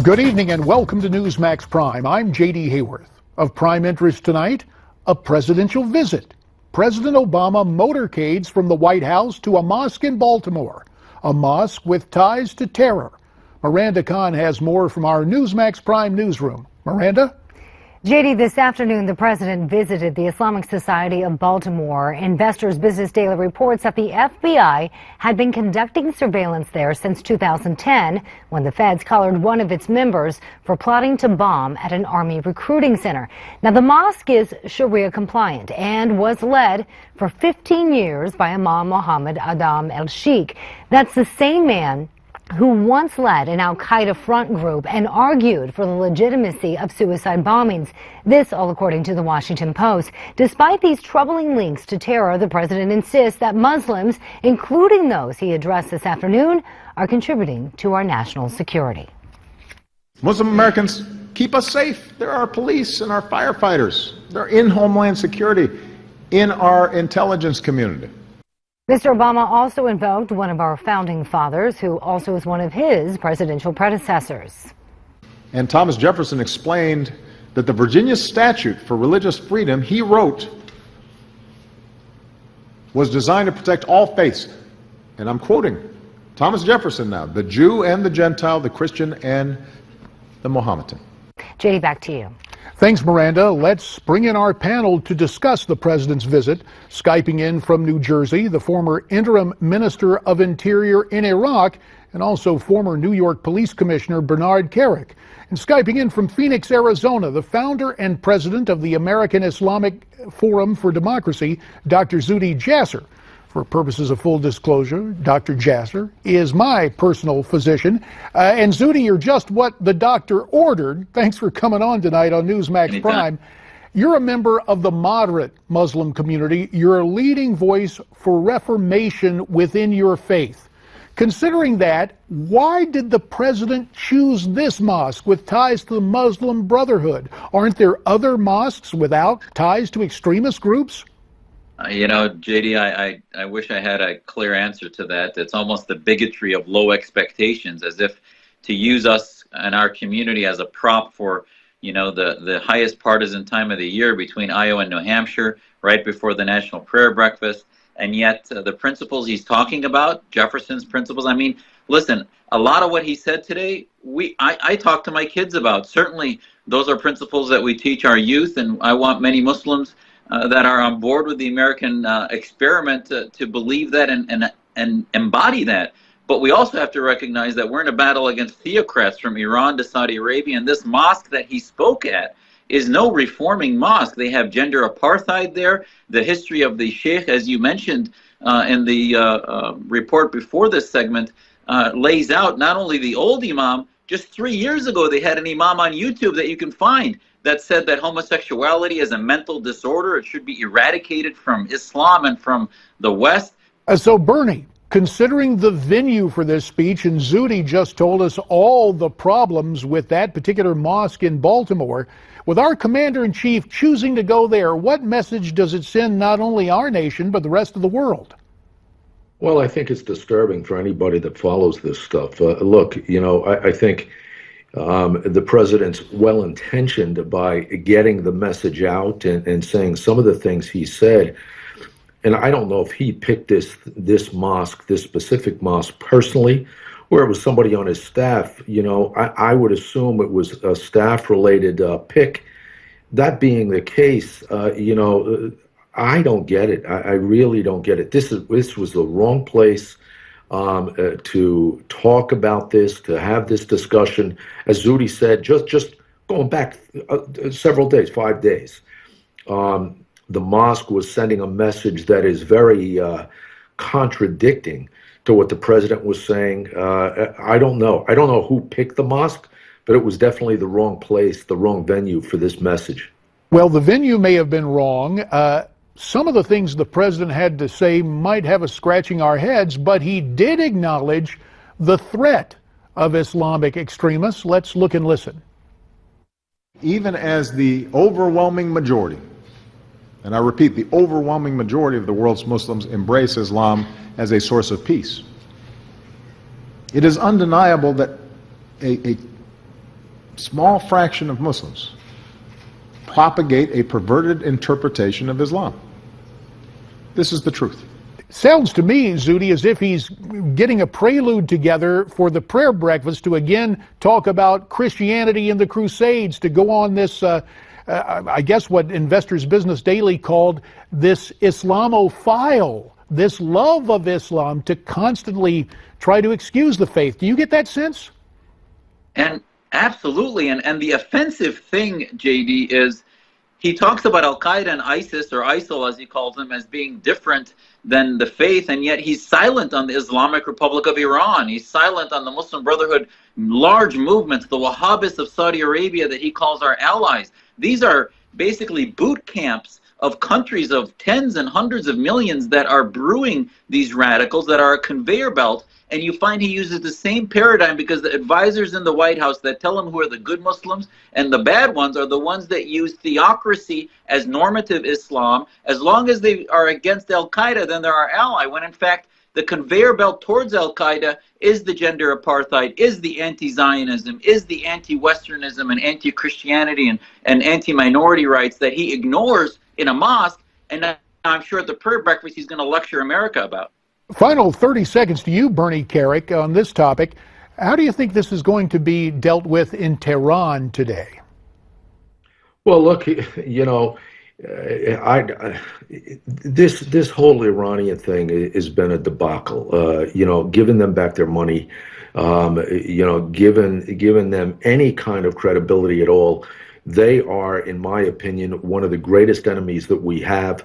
Good evening and welcome to Newsmax Prime. I'm J.D. Hayworth. Of prime interest tonight, a presidential visit. President Obama motorcades from the White House to a mosque in Baltimore, a mosque with ties to terror. Miranda Khan has more from our Newsmax Prime newsroom. Miranda? JD, this afternoon, the president visited the Islamic Society of Baltimore. Investors Business Daily reports that the FBI had been conducting surveillance there since 2010, when the feds collared one of its members for plotting to bomb at an army recruiting center. Now, the mosque is Sharia compliant and was led for 15 years by Imam Mohammed Adam el-Sheikh. That's the same man who once led an al-Qaeda front group and argued for the legitimacy of suicide bombings. This all according to the Washington Post. Despite these troubling links to terror, the president insists that Muslims, including those he addressed this afternoon, are contributing to our national security. Muslim Americans keep us safe. They're our police and our firefighters. They're in Homeland Security, in our intelligence community. Mr. Obama also invoked one of our founding fathers, who also is one of his presidential predecessors. And Thomas Jefferson explained that the Virginia statute for religious freedom he wrote was designed to protect all faiths. And I'm quoting Thomas Jefferson now, the Jew and the Gentile, the Christian and the Mohammedan. JD, back to you. Thanks, Miranda. Let's bring in our panel to discuss the president's visit. Skyping in from New Jersey, the former interim minister of Interior in Iraq and also former New York Police Commissioner Bernard Kerik. And Skyping in from Phoenix, Arizona, the founder and president of the American Islamic Forum for Democracy, Dr. Zuhdi Jasser. For purposes of full disclosure, Dr. Jasser is my personal physician. And Zuhdi, you're just what the doctor ordered. Thanks for coming on tonight on Newsmax Prime. You're a member of the moderate Muslim community. You're a leading voice for reformation within your faith. Considering that, why did the president choose this mosque with ties to the Muslim Brotherhood? Aren't there other mosques without ties to extremist groups? You know, JD, I wish I had a clear answer to that. It's almost the bigotry of low expectations, as if to use us and our community as a prop for, you know, the highest partisan time of the year between Iowa and New Hampshire, right before the National Prayer Breakfast. And yet the principles he's talking about, Jefferson's principles, I mean, listen, a lot of what he said today, I talk to my kids about. Certainly, those are principles that we teach our youth, and I want many Muslims that are on board with the American experiment to believe that and embody that. But we also have to recognize that we're in a battle against theocrats from Iran to Saudi Arabia, and this mosque that he spoke at is no reforming mosque. They have gender apartheid there. The history of the sheikh, as you mentioned in the report before this segment, lays out not only the old imam. Just 3 years ago, they had an imam on YouTube that you can find that said that homosexuality is a mental disorder. It should be eradicated from Islam and from the West. So, Bernie, considering the venue for this speech, and Zuhdi just told us all the problems with that particular mosque in Baltimore, with our commander-in-chief choosing to go there, what message does it send not only our nation, but the rest of the world? Well, I think it's disturbing for anybody that follows this stuff. Look, you know, I think the president's well-intentioned by getting the message out and saying some of the things he said. And I don't know if he picked this mosque, this specific mosque personally, or it was somebody on his staff. You know, I would assume it was a staff-related pick. That being the case, you know, I don't get it. I really don't get it. This was the wrong place to talk about this, to have this discussion. As Zuhdi said, just going back several days, 5 days, the mosque was sending a message that is very contradicting to what the president was saying. I don't know who picked the mosque, but it was definitely the wrong place, the wrong venue for this message. Well, the venue may have been wrong. Some of the things the president had to say might have us scratching our heads, but he did acknowledge the threat of Islamic extremists. Let's look and listen. Even as the overwhelming majority, and I repeat, the overwhelming majority of the world's Muslims embrace Islam as a source of peace, it is undeniable that a small fraction of Muslims propagate a perverted interpretation of Islam. This is the truth. Sounds to me, Zuhdi, as if he's getting a prelude together for the prayer breakfast to again talk about Christianity and the Crusades, to go on this, I guess what Investors Business Daily called this Islamophile, this love of Islam, to constantly try to excuse the faith. Do you get that sense? And absolutely. And the offensive thing, JD, is he talks about Al-Qaeda and ISIS, or ISIL as he calls them, as being different than the faith, and yet he's silent on the Islamic Republic of Iran. He's silent on the Muslim Brotherhood, large movements, the Wahhabists of Saudi Arabia that he calls our allies. These are basically boot camps of countries of tens and hundreds of millions that are brewing these radicals, that are a conveyor belt. And you find he uses the same paradigm, because the advisors in the White House that tell him who are the good Muslims and the bad ones are the ones that use theocracy as normative Islam. As long as they are against Al-Qaeda, then they're our ally, when in fact the conveyor belt towards Al-Qaeda is the gender apartheid, is the anti-Zionism, is the anti-Westernism and anti-Christianity and anti-minority rights that he ignores in a mosque, and I'm sure at the prayer breakfast he's going to lecture America about. Final 30 seconds to you, Bernie Kerik, on this topic. How do you think this is going to be dealt with in Tehran today? Well, look, you know, this whole Iranian thing has been a debacle. You know, giving them back their money, you know, giving them any kind of credibility at all. They are, in my opinion, one of the greatest enemies that we have.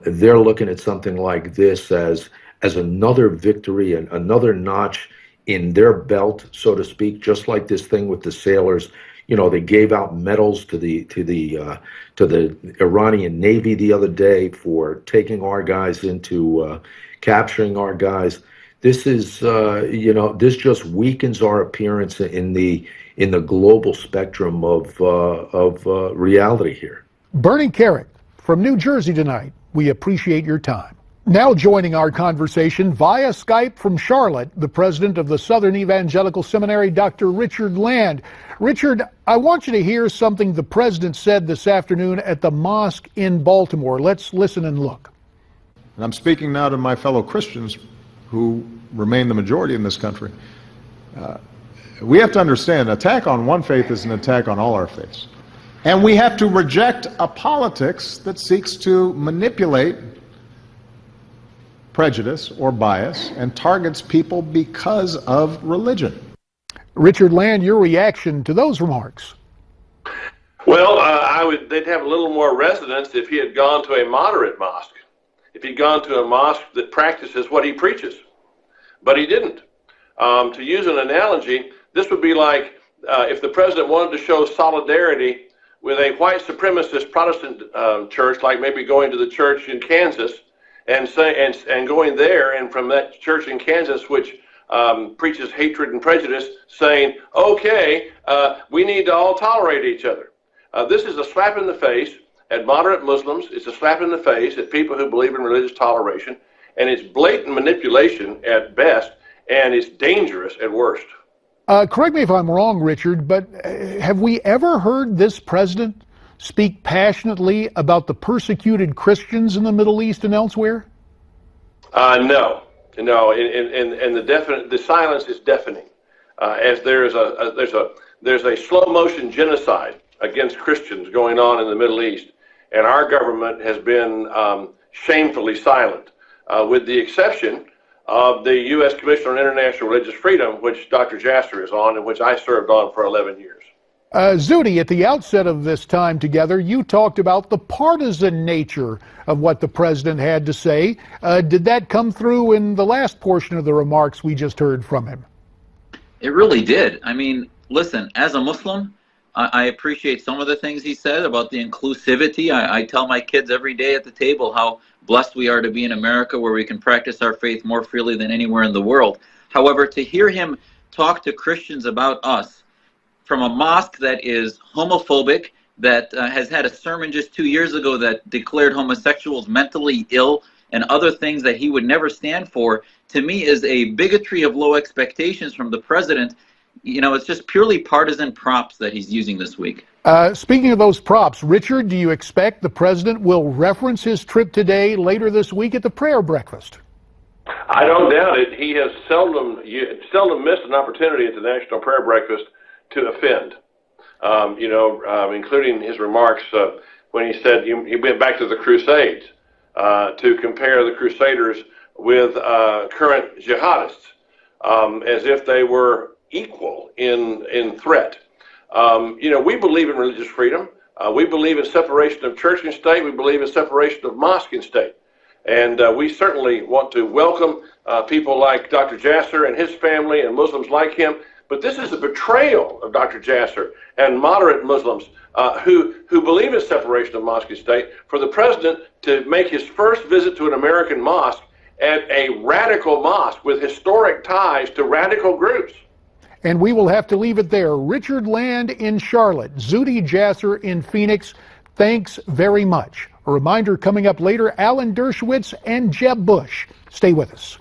They're looking at something like this as another victory and another notch in their belt, so to speak, just like this thing with the sailors. You know, they gave out medals to the Iranian Navy the other day for taking our guys into capturing our guys. This is, you know, this just weakens our appearance in the global spectrum of reality here. Bernie Kerik from New Jersey tonight. We appreciate your time. Now joining our conversation via Skype from Charlotte, the president of the Southern Evangelical Seminary, Dr. Richard Land. Richard, I want you to hear something the president said this afternoon at the mosque in Baltimore. Let's listen and look. And I'm speaking now to my fellow Christians who remain the majority in this country. We have to understand, an attack on one faith is an attack on all our faiths. And we have to reject a politics that seeks to manipulate prejudice or bias and targets people because of religion. Richard Land, your reaction to those remarks? Well, they'd have a little more resonance if he had gone to a moderate mosque, if he'd gone to a mosque that practices what he preaches. But he didn't. To use an analogy, this would be like if the president wanted to show solidarity with a white supremacist Protestant church, like maybe going to the church in Kansas and going there, and from that church in Kansas, which preaches hatred and prejudice, saying, okay, we need to all tolerate each other. This is a slap in the face at moderate Muslims. It's a slap in the face at people who believe in religious toleration, and it's blatant manipulation at best, and it's dangerous at worst. Correct me if I'm wrong, Richard, but have we ever heard this president speak passionately about the persecuted Christians in the Middle East and elsewhere? No, and the silence is deafening. As there's a slow motion genocide against Christians going on in the Middle East, and our government has been shamefully silent, with the exception of the U.S. Commission on International Religious Freedom, which Dr. Jasser is on, and which I served on for 11 years. Zuhdi, at the outset of this time together, you talked about the partisan nature of what the president had to say. Did that come through in the last portion of the remarks we just heard from him? It really did. I mean, listen, as a Muslim, I appreciate some of the things he said about the inclusivity. I tell my kids every day at the table how blessed we are to be in America, where we can practice our faith more freely than anywhere in the world. However, to hear him talk to Christians about us from a mosque that is homophobic, that has had a sermon just 2 years ago that declared homosexuals mentally ill and other things that he would never stand for, to me is a bigotry of low expectations from the president. it's just purely partisan props that he's using this week. Speaking of those props, Richard, do you expect the president will reference his trip today later this week at the prayer breakfast? I don't doubt it. He has seldom missed an opportunity at the National Prayer Breakfast to offend. Including his remarks when he said he went back to the Crusades to compare the Crusaders with current jihadists as if they were equal in threat. We believe in religious freedom. We believe in separation of church and state. We believe in separation of mosque and state. And we certainly want to welcome people like Dr. Jasser and his family and Muslims like him. But this is a betrayal of Dr. Jasser and moderate Muslims who believe in separation of mosque and state for the president to make his first visit to an American mosque at a radical mosque with historic ties to radical groups. And we will have to leave it there. Richard Land in Charlotte, Zuhdi Jasser in Phoenix, thanks very much. A reminder coming up later, Alan Dershowitz and Jeb Bush. Stay with us.